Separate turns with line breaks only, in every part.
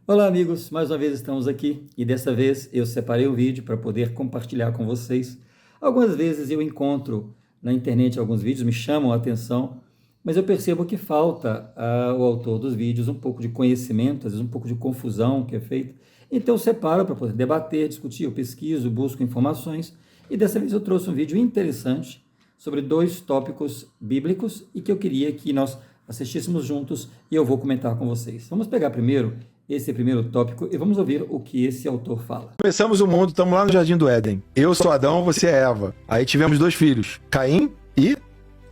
Olá, amigos, mais uma vez estamos aqui e dessa vez eu separei o vídeo para poder compartilhar com vocês. Algumas vezes eu encontro na internet alguns vídeos, me chamam a atenção, mas eu percebo que falta ao autor dos vídeos um pouco de conhecimento, às vezes um pouco de confusão que é feita. Então eu separo para poder debater, discutir, eu pesquiso, busco informações e dessa vez eu trouxe um vídeo interessante sobre dois tópicos bíblicos e que eu queria que nós assistíssemos juntos e eu vou comentar com vocês. Vamos pegar primeiro esse primeiro tópico e vamos ouvir o que esse autor fala.
Começamos o mundo, estamos lá no Jardim do Éden. Eu sou Adão, você é Eva. Aí tivemos dois filhos, Caim e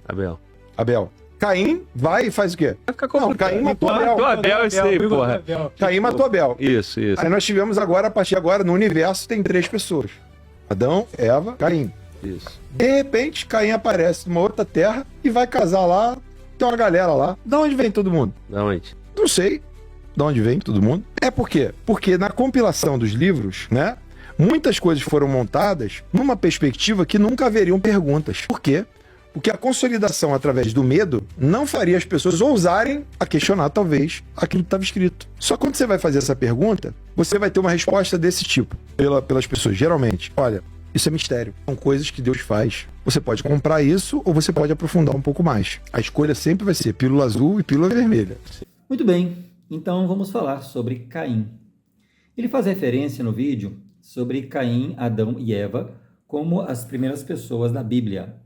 Abel. Caim vai e faz o quê? Não, Caim matou Abel.
Matou Abel, eu sei, porra.
Caim matou Abel.
Isso.
Aí nós tivemos agora, a partir de agora, no universo tem três pessoas. Adão, Eva, Caim.
Isso.
De repente, Caim aparece numa outra terra e vai casar lá, tem uma galera lá. Da onde vem todo mundo?
Da onde?
Não sei. De onde vem todo mundo? É por quê? Porque na compilação dos livros, né, muitas coisas foram montadas numa perspectiva que nunca haveriam perguntas. Por quê? Porque a consolidação através do medo não faria as pessoas ousarem a questionar, talvez, aquilo que estava escrito. Só quando você vai fazer essa pergunta, você vai ter uma resposta desse tipo, pelas pessoas. Geralmente, olha, isso é mistério. São coisas que Deus faz. Você pode comprar isso ou você pode aprofundar um pouco mais. A escolha sempre vai ser pílula azul e pílula vermelha.
Muito bem. Então vamos falar sobre Caim. Ele faz referência no vídeo sobre Caim, Adão e Eva como as primeiras pessoas da Bíblia.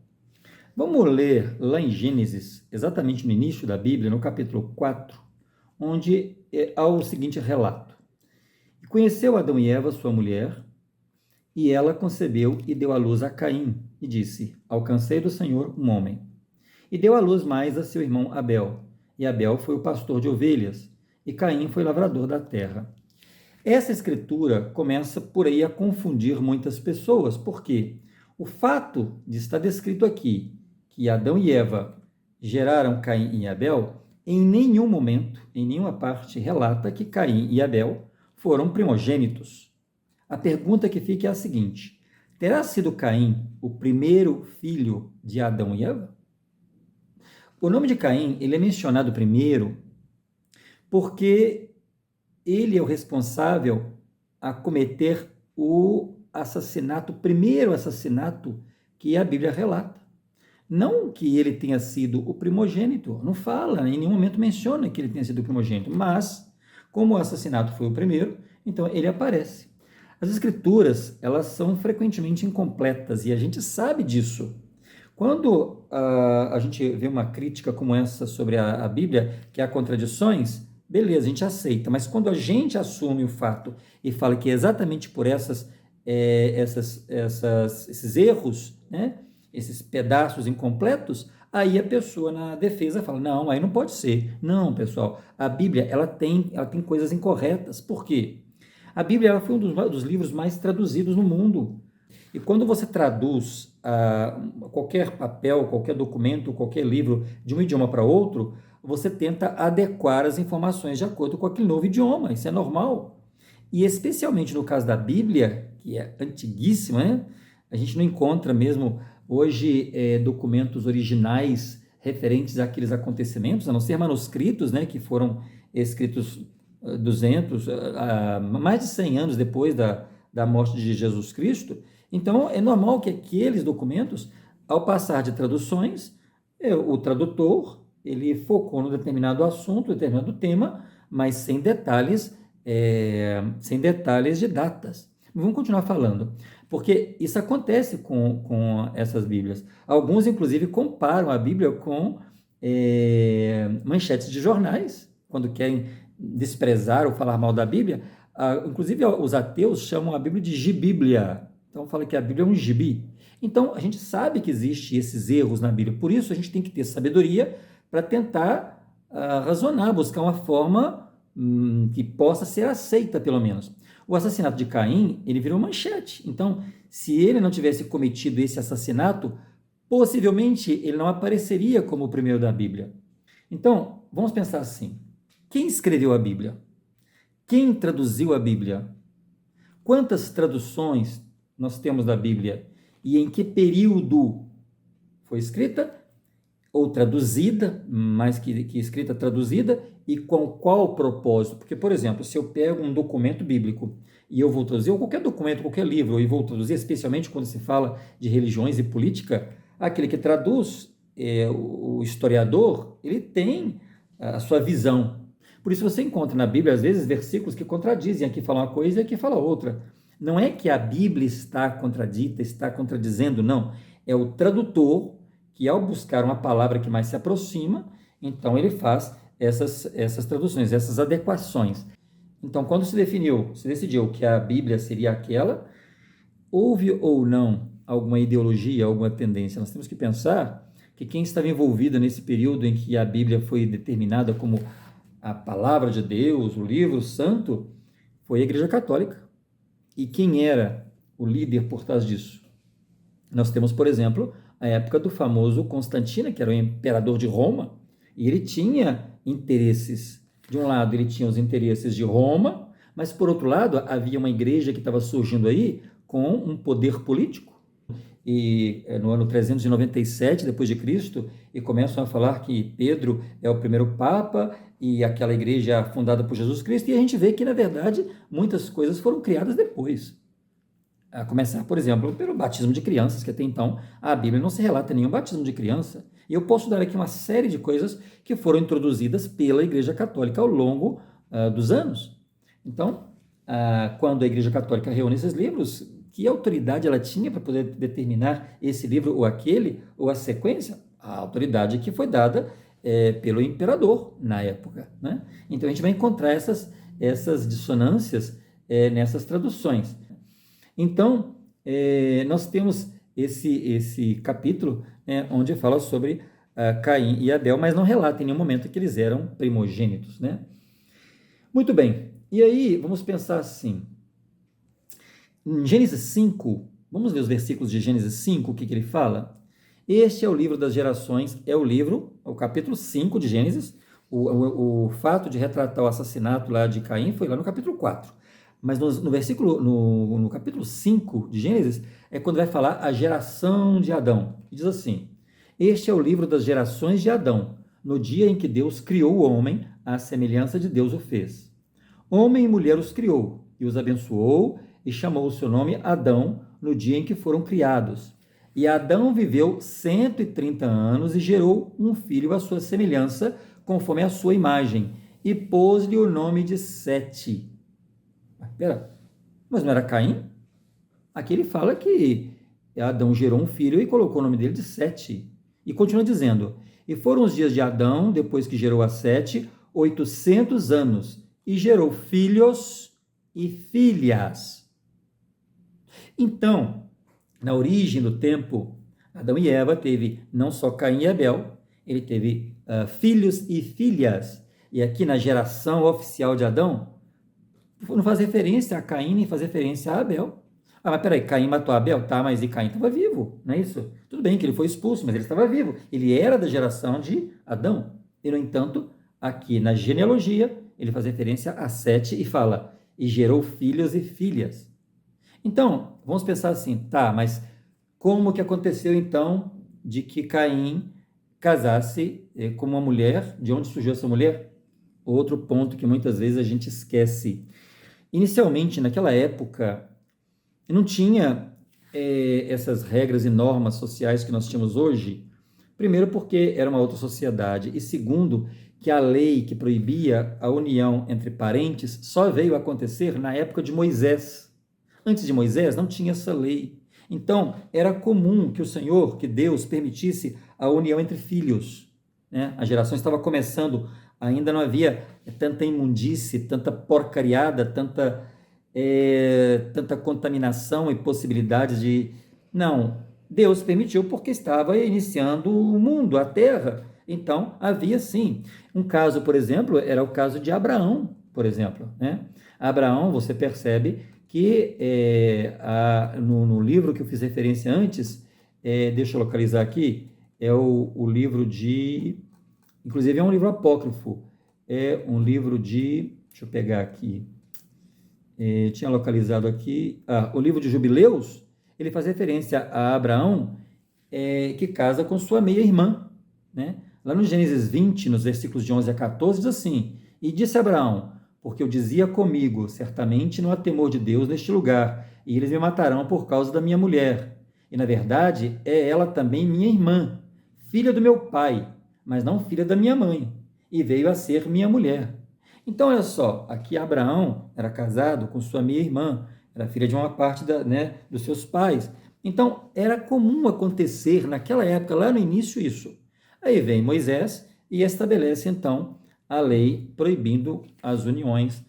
Vamos ler lá em Gênesis, exatamente no início da Bíblia, no capítulo 4, onde há o seguinte relato. E conheceu Adão e Eva, sua mulher, e ela concebeu e deu à luz a Caim, e disse, alcancei do Senhor um homem. E deu à luz mais a seu irmão Abel, e Abel foi o pastor de ovelhas, e Caim foi lavrador da terra. Essa escritura começa por aí a confundir muitas pessoas, porque o fato de estar descrito aqui que Adão e Eva geraram Caim e Abel, em nenhum momento, em nenhuma parte, relata que Caim e Abel foram primogênitos. A pergunta que fica é a seguinte: terá sido Caim o primeiro filho de Adão e Eva? O nome de Caim ele é mencionado primeiro porque ele é o responsável a cometer o assassinato, o primeiro assassinato que a Bíblia relata. Não que ele tenha sido o primogênito, não fala, em nenhum momento menciona que ele tenha sido o primogênito, mas, como o assassinato foi o primeiro, então ele aparece. As escrituras, elas são frequentemente incompletas e a gente sabe disso. Quando a gente vê uma crítica como essa sobre a Bíblia, que há contradições, beleza, a gente aceita, mas quando a gente assume o fato e fala que é exatamente por esses erros, né, esses pedaços incompletos, aí a pessoa na defesa fala, não, aí não pode ser. Não, pessoal, a Bíblia ela tem coisas incorretas. Por quê? A Bíblia ela foi um dos livros mais traduzidos no mundo. E quando você traduz qualquer papel, qualquer documento, qualquer livro de um idioma para outro, você tenta adequar as informações de acordo com aquele novo idioma, isso é normal. E especialmente no caso da Bíblia, que é antiguíssima, né? A gente não encontra mesmo hoje documentos originais referentes àqueles acontecimentos, a não ser manuscritos, né, que foram escritos 200, mais de 100 anos depois da morte de Jesus Cristo. Então, é normal que aqueles documentos, ao passar de traduções, o tradutor ele focou no determinado assunto, determinado tema, mas sem detalhes de datas. Vamos continuar falando, porque isso acontece com essas Bíblias. Alguns, inclusive, comparam a Bíblia com manchetes de jornais, quando querem desprezar ou falar mal da Bíblia. Inclusive, os ateus chamam a Bíblia de gibíblia. Então, fala que a Bíblia é um gibi. Então, a gente sabe que existem esses erros na Bíblia, por isso a gente tem que ter sabedoria para tentar razonar, buscar uma forma que possa ser aceita, pelo menos. O assassinato de Caim, ele virou manchete. Então, se ele não tivesse cometido esse assassinato, possivelmente ele não apareceria como o primeiro da Bíblia. Então, vamos pensar assim. Quem escreveu a Bíblia? Quem traduziu a Bíblia? Quantas traduções nós temos da Bíblia? E em que período foi escrita? ou traduzida, mais que escrita traduzida, e com qual propósito? Porque, por exemplo, se eu pego um documento bíblico e eu vou traduzir, ou qualquer documento, qualquer livro, e vou traduzir, especialmente quando se fala de religiões e política, aquele que traduz, o historiador, ele tem a sua visão. Por isso você encontra na Bíblia, às vezes, versículos que contradizem, aqui fala uma coisa e aqui fala outra. Não é que a Bíblia está contradita, está contradizendo, não. É o tradutor que, ao buscar uma palavra que mais se aproxima, então ele faz essas traduções, essas adequações. Então, quando se decidiu que a Bíblia seria aquela, houve ou não alguma ideologia, alguma tendência? Nós temos que pensar que quem estava envolvido nesse período em que a Bíblia foi determinada como a palavra de Deus, o livro santo, foi a Igreja Católica. E quem era o líder por trás disso? Nós temos, por exemplo, a época do famoso Constantino, que era o imperador de Roma, e ele tinha interesses. De um lado, ele tinha os interesses de Roma, mas, por outro lado, havia uma igreja que estava surgindo aí com um poder político. E no ano 397 depois de Cristo, e começam a falar que Pedro é o primeiro papa e aquela igreja fundada por Jesus Cristo, e a gente vê que, na verdade, muitas coisas foram criadas depois. A começar, por exemplo, pelo batismo de crianças, que até então a Bíblia não se relata nenhum batismo de criança. E eu posso dar aqui uma série de coisas que foram introduzidas pela Igreja Católica ao longo dos anos. Então, quando a Igreja Católica reúne esses livros, que autoridade ela tinha para poder determinar esse livro ou aquele, ou a sequência? A autoridade que foi dada pelo imperador na época, né? Então, a gente vai encontrar essas dissonâncias nessas traduções. Então, nós temos esse capítulo, onde fala sobre Caim e Abel, mas não relata em nenhum momento que eles eram primogênitos, né? Muito bem, e aí vamos pensar assim, em Gênesis 5, vamos ver os versículos de Gênesis 5, o que ele fala? Este é o livro das gerações, o capítulo 5 de Gênesis. O fato de retratar o assassinato lá de Caim foi lá no capítulo 4. Mas no capítulo 5 de Gênesis, é quando vai falar a geração de Adão. Diz assim: este é o livro das gerações de Adão, no dia em que Deus criou o homem, à semelhança de Deus o fez. Homem e mulher os criou, e os abençoou, e chamou o seu nome Adão, no dia em que foram criados. E Adão viveu 130 anos e gerou um filho à sua semelhança, conforme a sua imagem, e pôs-lhe o nome de Sete. Pera, mas não era Caim? Aqui ele fala que Adão gerou um filho e colocou o nome dele de Sete. E continua dizendo: e foram os dias de Adão, depois que gerou a Sete, 800 anos, e gerou filhos e filhas. Então, na origem do tempo, Adão e Eva teve não só Caim e Abel, ele teve filhos e filhas. E aqui na geração oficial de Adão, não faz referência a Caim, nem faz referência a Abel. Mas peraí, Caim matou Abel? Tá, mas e Caim estava vivo, não é isso? Tudo bem que ele foi expulso, mas ele estava vivo. Ele era da geração de Adão. E, no entanto, aqui na genealogia, ele faz referência a Sete e fala: e gerou filhos e filhas. Então, vamos pensar assim, tá, mas como que aconteceu então de que Caim casasse com uma mulher? De onde surgiu essa mulher? Outro ponto que muitas vezes a gente esquece. Inicialmente, naquela época, não tinha essas regras e normas sociais que nós temos hoje. Primeiro, porque era uma outra sociedade. E segundo, que a lei que proibia a união entre parentes só veio a acontecer na época de Moisés. Antes de Moisés, não tinha essa lei. Então, era comum que o Senhor, que Deus, permitisse a união entre filhos, né? A geração estava começando, ainda não havia tanta imundície, tanta porcariada, tanta contaminação e possibilidades de... Não, Deus permitiu porque estava iniciando o mundo, a terra. Então, havia sim. Um caso, por exemplo, era o caso de Abraão, por exemplo, né? Abraão, você percebe que no livro que eu fiz referência antes, deixa eu localizar aqui, é o livro de... Inclusive é um livro apócrifo, é um livro de... Deixa eu pegar aqui. Tinha localizado aqui... o livro de Jubileus, ele faz referência a Abraão, que casa com sua meia-irmã. né? Lá no Gênesis 20, nos versículos de 11 a 14, diz assim: E disse Abraão, porque eu dizia comigo, certamente não há temor de Deus neste lugar, e eles me matarão por causa da minha mulher. E, na verdade, é ela também minha irmã, filha do meu pai, mas não filha da minha mãe, e veio a ser minha mulher. Então, olha só, aqui Abraão era casado com sua meia-irmã, era filha de uma parte dos seus pais. Então, era comum acontecer naquela época, lá no início, isso. Aí vem Moisés e estabelece, então, a lei proibindo as uniões,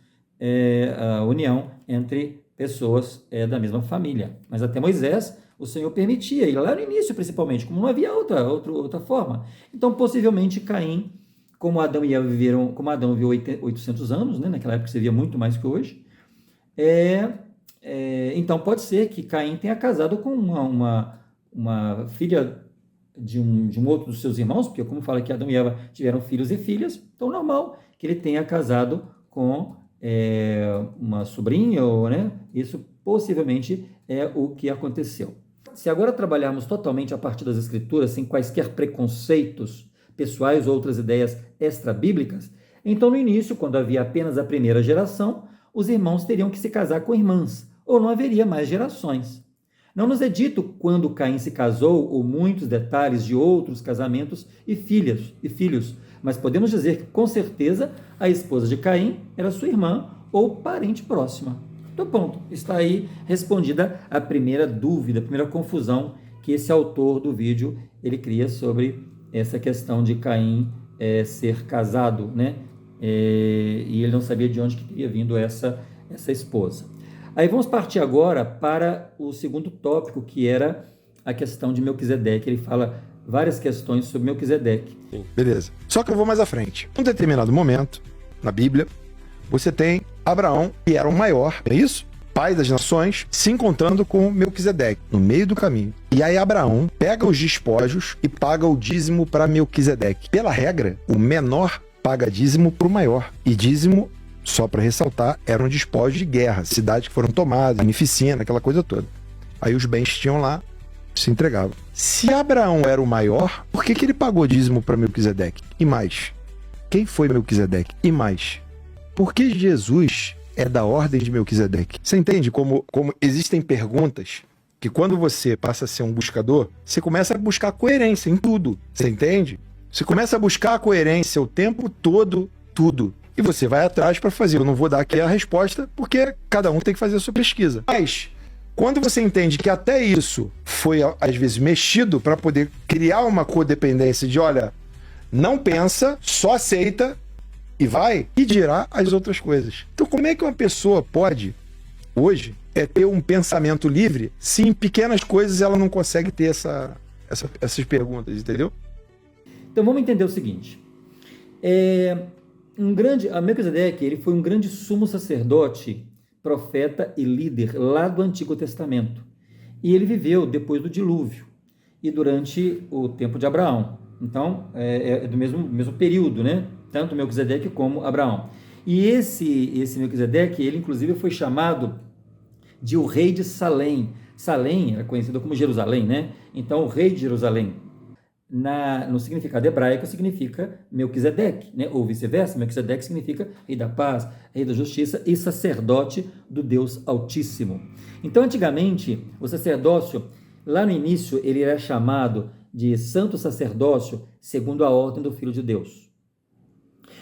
a união entre pessoas da mesma família. Mas até Moisés, o Senhor permitia, e lá no início, principalmente, como não havia outra forma. Então, possivelmente, Caim, como Adão e Eva viveram, como Adão viveu 800 anos, né? Naquela época você via muito mais que hoje, então pode ser que Caim tenha casado com uma filha de um outro dos seus irmãos, porque como fala que Adão e Eva tiveram filhos e filhas, então normal que ele tenha casado com uma sobrinha, né? Isso possivelmente é o que aconteceu. Se agora trabalharmos totalmente a partir das Escrituras, sem quaisquer preconceitos pessoais ou outras ideias extra-bíblicas, então no início, quando havia apenas a primeira geração, os irmãos teriam que se casar com irmãs, ou não haveria mais gerações. Não nos é dito quando Caim se casou ou muitos detalhes de outros casamentos e filhos, mas podemos dizer que, com certeza, a esposa de Caim era sua irmã ou parente próxima. Então, ponto. Está aí respondida a primeira dúvida, a primeira confusão que esse autor do vídeo ele cria sobre essa questão de Caim ser casado, né? E ele não sabia de onde que teria vindo essa esposa. Aí vamos partir agora para o segundo tópico, que era a questão de Melquisedeque. Ele fala várias questões sobre Melquisedeque.
Beleza. Só que eu vou mais à frente. Em um determinado momento, na Bíblia, você tem Abraão, que era o maior, é isso? Pai das nações, se encontrando com Melquisedeque, no meio do caminho. E aí Abraão pega os despojos e paga o dízimo para Melquisedeque. Pela regra, o menor paga dízimo para o maior. E dízimo, só para ressaltar, eram despojos de guerra, cidades que foram tomadas, carnificina, aquela coisa toda. Aí os bens que tinham lá se entregavam. Se Abraão era o maior, por que ele pagou dízimo para Melquisedeque? E mais, quem foi Melquisedeque? E mais, por que Jesus é da ordem de Melquisedeque? Você entende como existem perguntas que, quando você passa a ser um buscador, você começa a buscar coerência em tudo. Você entende? Você começa a buscar a coerência o tempo todo, tudo. E você vai atrás para fazer. Eu não vou dar aqui a resposta, porque cada um tem que fazer a sua pesquisa. Mas, quando você entende que até isso foi, às vezes, mexido para poder criar uma codependência de, olha, não pensa, só aceita e vai, e dirá as outras coisas. Então, como é que uma pessoa pode, hoje, ter um pensamento livre, se em pequenas coisas ela não consegue ter essas perguntas, entendeu?
Então, vamos entender o seguinte. Melquisedeque, ele foi um grande sumo sacerdote, profeta e líder lá do Antigo Testamento. E ele viveu depois do dilúvio e durante o tempo de Abraão. Então, é do mesmo período, né? Tanto Melquisedeque como Abraão. E esse Melquisedeque, ele inclusive foi chamado de o rei de Salém. Salém era conhecido como Jerusalém, né? Então, o rei de Jerusalém, no significado hebraico, significa Melquisedeque, né? Ou vice-versa, Melquisedeque significa rei da paz, rei da justiça e sacerdote do Deus Altíssimo. Então, antigamente, o sacerdócio, lá no início, ele era chamado de santo sacerdócio segundo a ordem do Filho de Deus.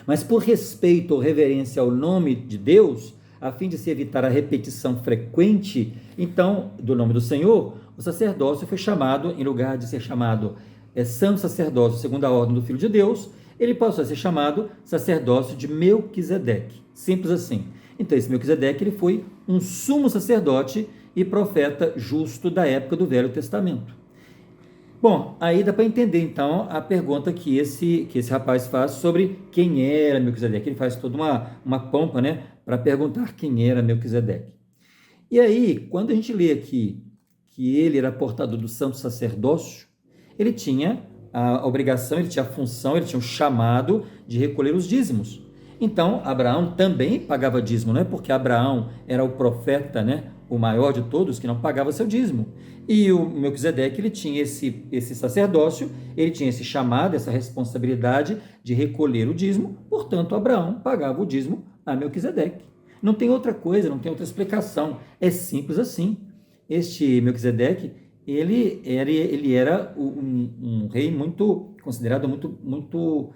Mas por respeito ou reverência ao nome de Deus, a fim de se evitar a repetição frequente, então, do nome do Senhor, o sacerdócio foi chamado, em lugar de ser chamado santo sacerdócio segundo a ordem do Filho de Deus, ele passou a ser chamado sacerdócio de Melquisedeque. Simples assim. Então, esse Melquisedeque, ele foi um sumo sacerdote e profeta justo da época do Velho Testamento. Bom, aí dá para entender, então, a pergunta que esse rapaz faz sobre quem era Melquisedeque. Ele faz toda uma pompa, né, para perguntar quem era Melquisedeque. E aí, quando a gente lê aqui que ele era portador do santo sacerdócio, ele tinha a obrigação, ele tinha a função, ele tinha o chamado de recolher os dízimos. Então, Abraão também pagava dízimo, não é porque Abraão era o profeta, né, o maior de todos, que não pagava seu dízimo. E o Melquisedeque, ele tinha esse sacerdócio, ele tinha esse chamado, essa responsabilidade de recolher o dízimo, portanto, Abraão pagava o dízimo a Melquisedeque. Não tem outra coisa, não tem outra explicação, é simples assim. Este Melquisedeque, ele era um rei muito, considerado muito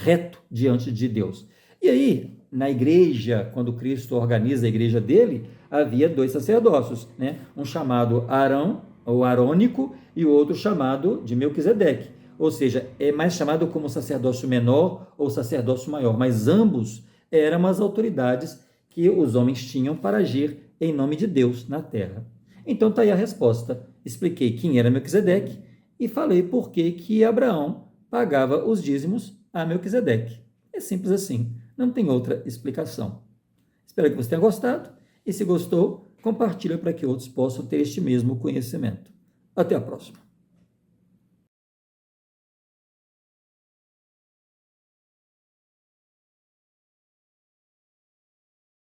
reto diante de Deus. E aí, na igreja, quando Cristo organiza a igreja dele, havia dois sacerdócios, né? Um chamado Arão, ou arônico, e o outro chamado de Melquisedeque. Ou seja, é mais chamado como sacerdócio menor ou sacerdócio maior, mas ambos eram as autoridades que os homens tinham para agir em nome de Deus na terra. Então está aí a resposta. Expliquei quem era Melquisedeque e falei por que Abraão pagava os dízimos a Melquisedeque. É simples assim, não tem outra explicação. Espero que você tenha gostado e, se gostou, compartilha para que outros possam ter este mesmo conhecimento. Até a próxima.